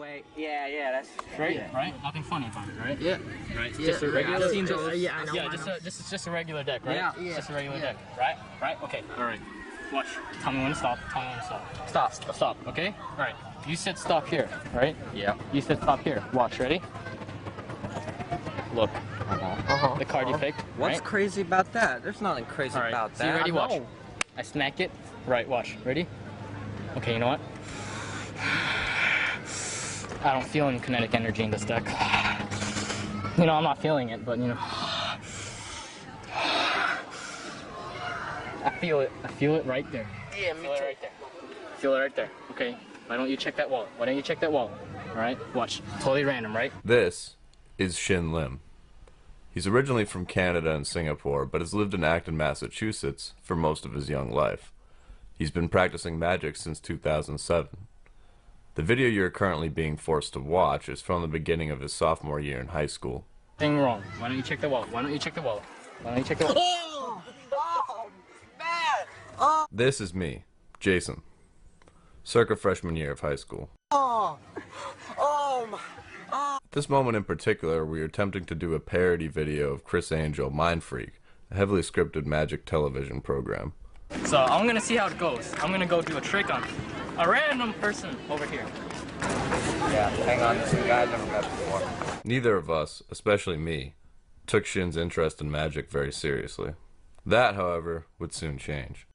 Wait, yeah, that's right, yeah. right. Nothing funny about it, right? Yeah, right. Yeah. Just a regular. I know. Yeah, just a regular deck, right? Yeah, Just a regular deck, right? Right. Okay. All right. Watch. Tell me when to stop. Tell me when to stop. Stop. Okay. All right. You said stop here, right? Yeah. You said stop here. Watch. Ready? Look. The card you picked. What's right? crazy about that? There's nothing crazy about that. So you ready? Watch. I smack it. Right. Watch. Ready? Okay. You know what? I don't feel any kinetic energy in this deck. You know, I'm not feeling it, but you know. I feel it. I feel it right there. Yeah, me too. Right there. Feel it right there. Okay. Why don't you check that wall? Why don't you check that wall? All right. Watch. Totally random, right? This is Shin Lim. He's originally from Canada and Singapore, but has lived in Acton, Massachusetts for most of his young life. He's been practicing magic since 2007. The video you're currently being forced to watch is from the beginning of his sophomore year in high school. Thing wrong. Why don't you check the wall? Why don't you check the wall? Why don't you check the wall? Oh, man! Oh, This is me, Jason, circa freshman year of high school. oh my. At this moment in particular, we are attempting to do a parody video of Chris Angel, Mind Freak, a heavily scripted magic television program. So I'm gonna see how it goes. I'm gonna go do a trick on a random person over here. Yeah, hang on, this is a guy I've never met before. Neither of us, especially me, took Shin's interest in magic very seriously. That, however, would soon change.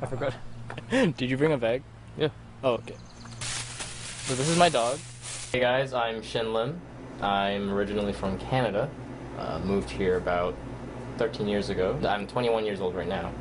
I forgot. Did you bring a bag? Yeah. Oh, okay. So this is my dog. Hey guys, I'm Shin Lim. I'm originally from Canada. Moved here about 13 years ago. I'm 21 years old right now.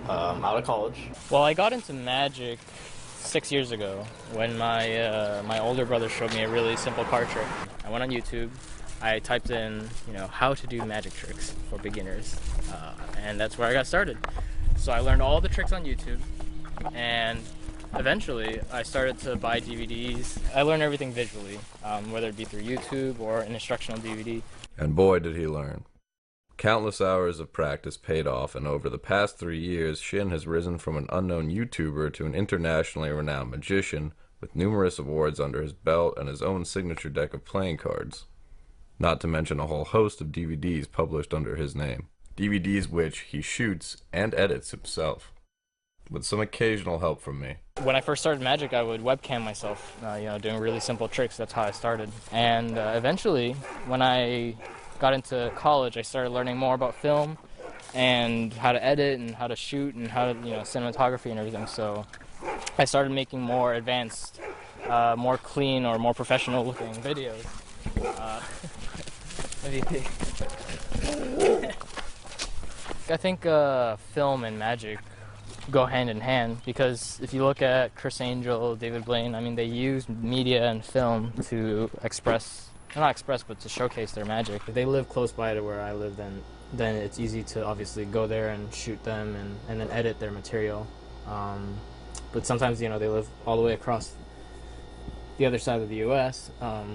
Out of college. Well, I got into magic 6 years ago when my older brother showed me a really simple card trick. I went on YouTube. I typed in, how to do magic tricks for beginners, and that's where I got started. So I learned all the tricks on YouTube, and eventually I started to buy DVDs. I learned everything visually, whether it be through YouTube or an instructional DVD. And boy did he learn. Countless hours of practice paid off, and over the past 3 years, Shin has risen from an unknown YouTuber to an internationally renowned magician with numerous awards under his belt and his own signature deck of playing cards. Not to mention a whole host of DVDs published under his name. DVDs which he shoots and edits himself, with some occasional help from me. When I first started magic, I would webcam myself, doing really simple tricks. That's how I started. And eventually, when I got into college, I started learning more about film and how to edit and how to shoot and how to, cinematography and everything. So I started making more advanced, more clean or more professional looking videos. What do you think? I think film and magic go hand in hand, because if you look at Chris Angel, David Blaine, I mean, they use media and film to but to showcase their magic. If they live close by to where I live, then it's easy to obviously go there and shoot them and then edit their material. But sometimes, they live all the way across the other side of the U.S.,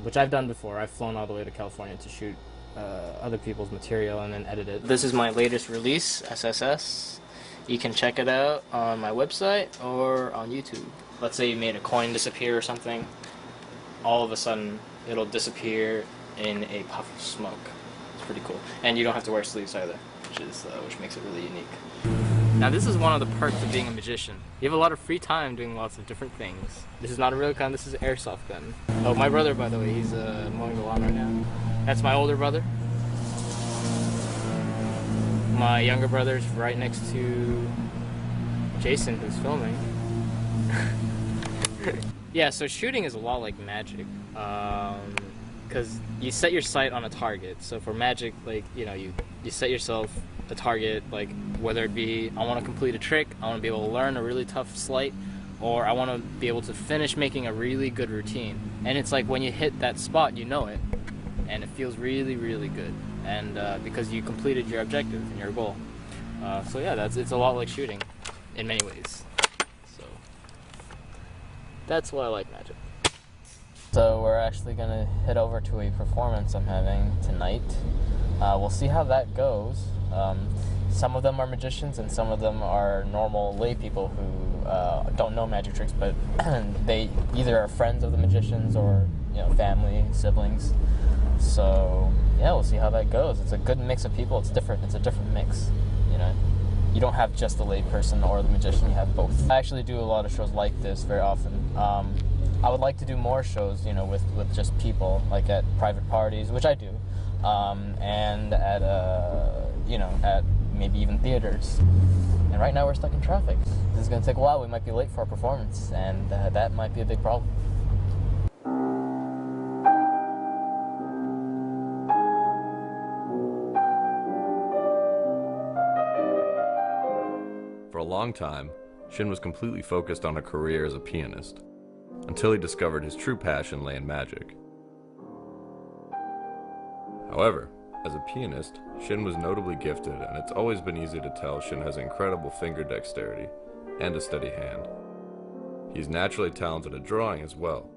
which I've done before. I've flown all the way to California to shoot other people's material and then edit it. This is my latest release, SSS. You can check it out on my website or on YouTube. Let's say you made a coin disappear or something. All of a sudden, it'll disappear in a puff of smoke. It's pretty cool. And you don't have to wear sleeves either, which makes it really unique. Now this is one of the perks of being a magician. You have a lot of free time doing lots of different things. This is not a real gun, this is an airsoft gun. Oh, my brother, by the way, he's mowing the lawn right now. That's my older brother. My younger brother's right next to Jason, who's filming. Yeah, so shooting is a lot like magic. Because you set your sight on a target. So for magic, like, you know, you set yourself a target, like whether it be I want to complete a trick, I want to be able to learn a really tough sleight, or I want to be able to finish making a really good routine. And it's like when you hit that spot, you know it, and it feels really, really good. And because you completed your objective and your goal. So yeah, it's a lot like shooting in many ways. So that's why I like magic. So we're actually gonna head over to a performance I'm having tonight. We'll see how that goes. Some of them are magicians and some of them are normal lay people who don't know magic tricks, but they either are friends of the magicians or, you know, family, siblings. So yeah, we'll see how that goes. It's a good mix of people. It's different. It's a different mix, you know. You don't have just the lay person or the magician. You have both. I actually do a lot of shows like this very often. I would like to do more shows, you know, with just people, like at private parties, which I do, and at you know, at maybe even theaters. And right now we're stuck in traffic. This is going to take a while. We might be late for our performance, and that might be a big problem. For a long time, Shin was completely focused on a career as a pianist, until he discovered his true passion lay in magic. However, as a pianist, Shin was notably gifted, and it's always been easy to tell Shin has incredible finger dexterity and a steady hand. He's naturally talented at drawing as well,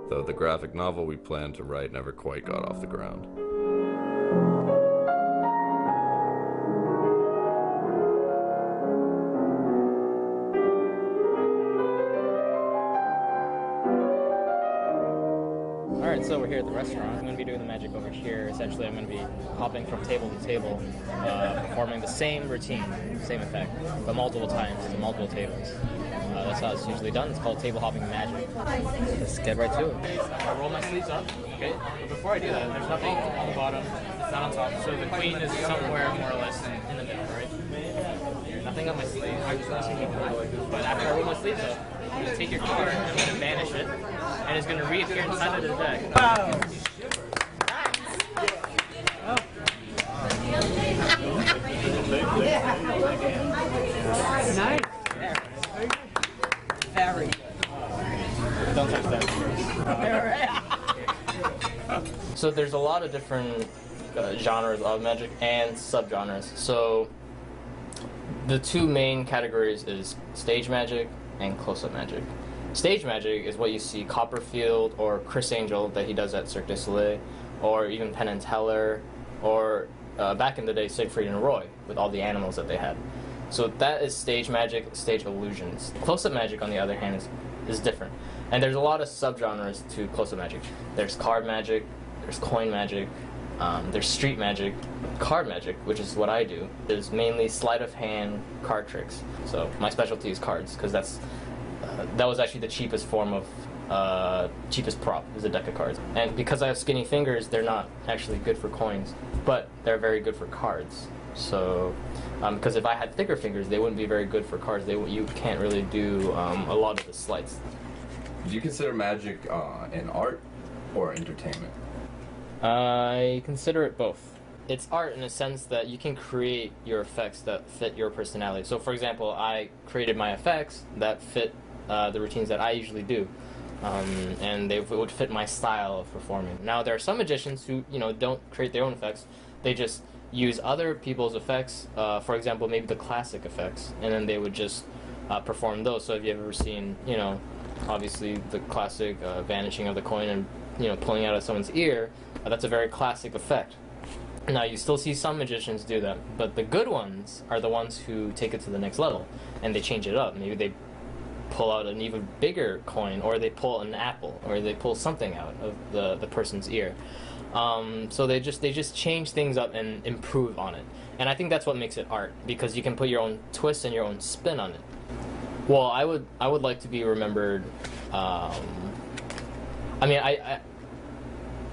though the graphic novel we planned to write never quite got off the ground. Alright, so we're here at the restaurant. I'm going to be doing the magic over here. Essentially, I'm going to be hopping from table to table, performing the same routine, same effect, but multiple times to multiple tables. That's how it's usually done. It's called table hopping magic. Let's get right to it. I roll my sleeves up, okay? But before I do that, there's nothing on the bottom, it's not on top, so the queen is somewhere more or less in the middle, right? Nothing on my sleeve. But after I roll my sleeves up, I'm going to take your card and I'm going to vanish it, and it's going to reappear inside of the deck. Wow! Nice. Very. Don't touch that. So there's a lot of different genres of magic and subgenres. So the two main categories is stage magic and close-up magic. Stage magic is what you see Copperfield or Chris Angel that he does at Cirque du Soleil, or even Penn and Teller, or back in the day Siegfried and Roy with all the animals that they had. So that is stage magic, stage illusions. Close-up magic, on the other hand, is different. And there's a lot of subgenres to close-up magic. There's card magic, there's coin magic, there's street magic. Card magic, which is what I do, is mainly sleight of hand card tricks. So my specialty is cards, because that was actually the cheapest form of, cheapest prop, is a deck of cards. And because I have skinny fingers, they're not actually good for coins, but they're very good for cards. So, because if I had thicker fingers, they wouldn't be very good for cards. You can't really do a lot of the sleights. Do you consider magic an art or entertainment? I consider it both. It's art in a sense that you can create your effects that fit your personality. So, for example, I created my effects that fit the routines that I usually do, and they would fit my style of performing. Now, there are some magicians who, you know, don't create their own effects. They just use other people's effects, for example, maybe the classic effects, and then they would just perform those. So, have you ever seen, you know, obviously the classic vanishing of the coin and, you know, pulling out of someone's ear? That's a very classic effect. Now, you still see some magicians do that, but the good ones are the ones who take it to the next level, and they change it up. Maybe they pull out an even bigger coin, or they pull an apple, or they pull something out of the person's ear. So they just change things up and improve on it. And I think that's what makes it art, because you can put your own twist and your own spin on it. Well, I would like to be remembered.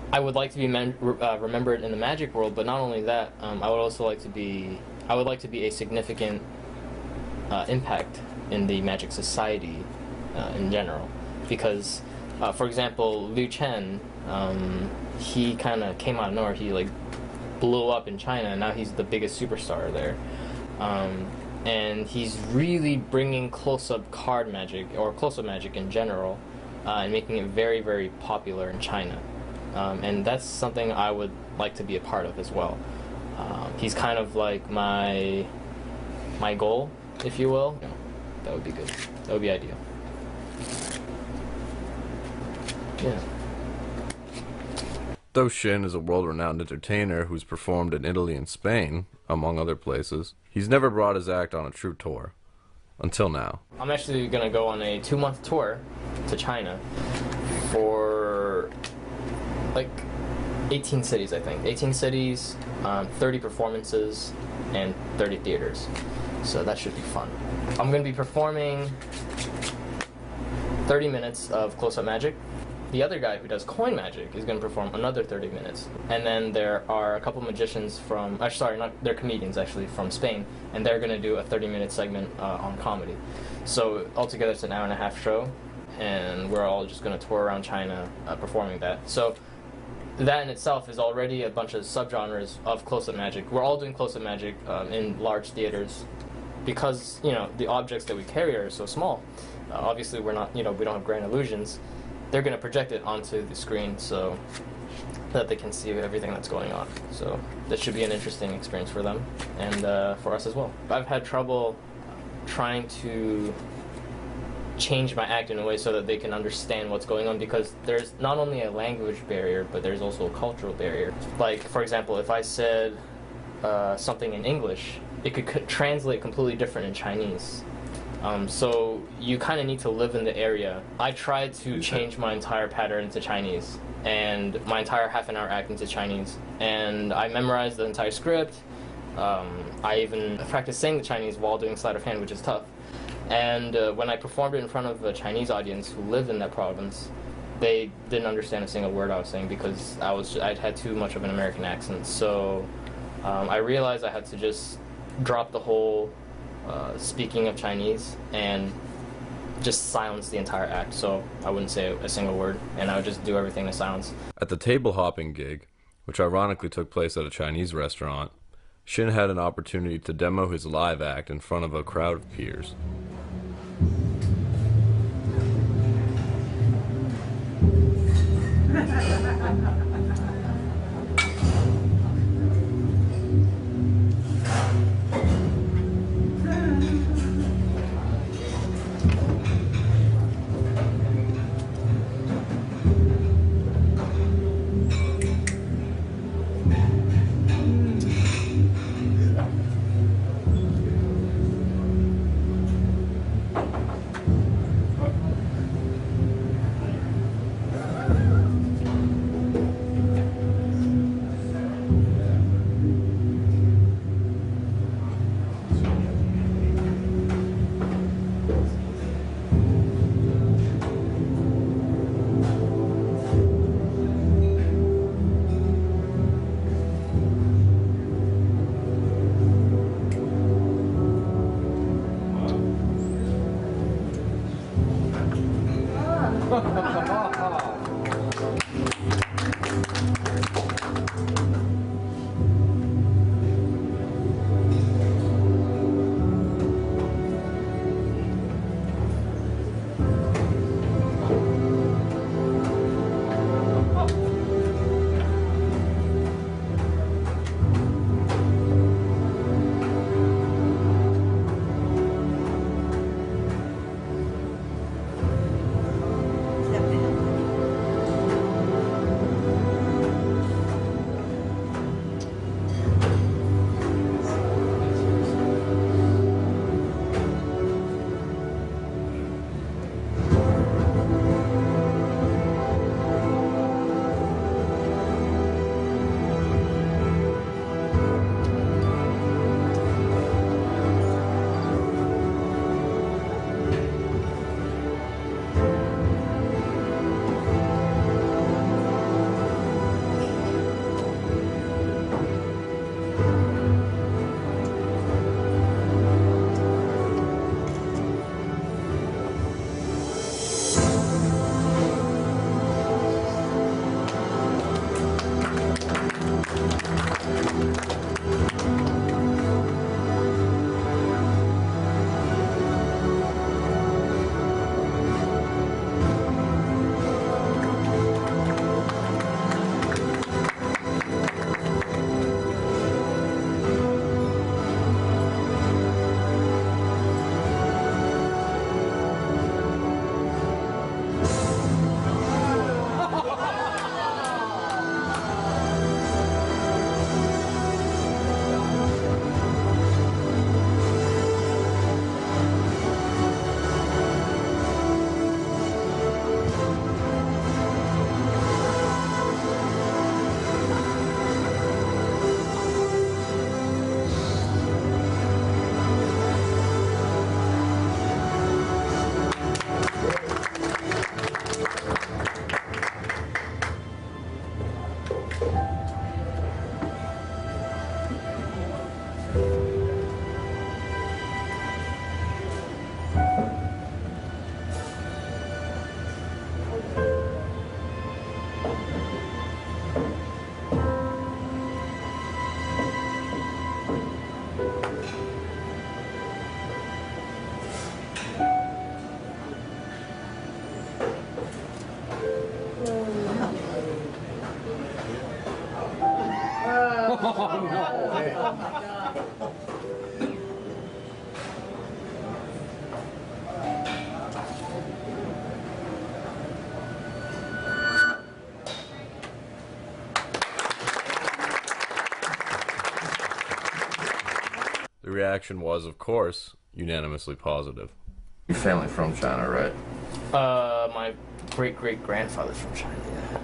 I would like to be remembered in the magic world, but not only that, I would also like to be a significant impact in the magic society in general. Because, for example, Liu Chen, he kind of came out of nowhere. He like blew up in China, and now he's the biggest superstar there. And he's really bringing close-up card magic, or close-up magic in general, and making it very, very popular in China. And that's something I would like to be a part of as well. He's kind of like my goal, if you will. That would be good. That would be ideal. Yeah. Though Shin is a world-renowned entertainer who's performed in Italy and Spain, among other places, he's never brought his act on a true tour. Until now. I'm actually going to go on a 2-month tour to China for like 18 cities, I think. 18 cities, 30 performances, and 30 theaters. So that should be fun. I'm going to be performing 30 minutes of close-up magic. The other guy who does coin magic is going to perform another 30 minutes. And then there are a couple magicians from, they're comedians actually, from Spain, and they're going to do a 30-minute segment on comedy. So altogether it's an hour-and-a-half show, and we're all just going to tour around China performing that. So that in itself is already a bunch of subgenres of close-up magic. We're all doing close-up magic in large theaters because, the objects that we carry are so small. Obviously we're not, we don't have grand illusions. They're going to project it onto the screen so that they can see everything that's going on. So that should be an interesting experience for them and for us as well. I've had trouble trying to change my act in a way so that they can understand what's going on, because there's not only a language barrier, but there's also a cultural barrier. Like, for example, if I said something in English, it could translate completely different in Chinese. So you kind of need to live in the area. I tried to change my entire pattern into Chinese and my entire half-an-hour act into Chinese, and I memorized the entire script. I even practiced saying the Chinese while doing sleight of hand, which is tough. And when I performed it in front of a Chinese audience who lived in that province, they didn't understand a single word I was saying because I'd had too much of an American accent. So I realized I had to just drop the whole speaking of Chinese and just silence the entire act, so I wouldn't say a single word, and I would just do everything in silence. At the table hopping gig, which ironically took place at a Chinese restaurant, Shin had an opportunity to demo his live act in front of a crowd of peers. The reaction was, of course, unanimously positive. Your family from China, right? My great-great-grandfather's from China, yeah.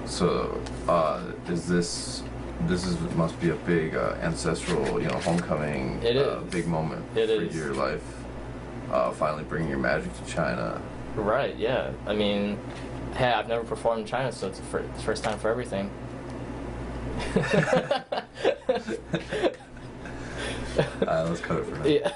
So, must be a big ancestral, homecoming, big moment for your life. Finally bringing your magic to China. Right, yeah. I mean, hey, I've never performed in China, so it's the first time for everything. Let's cut it for now. Yeah.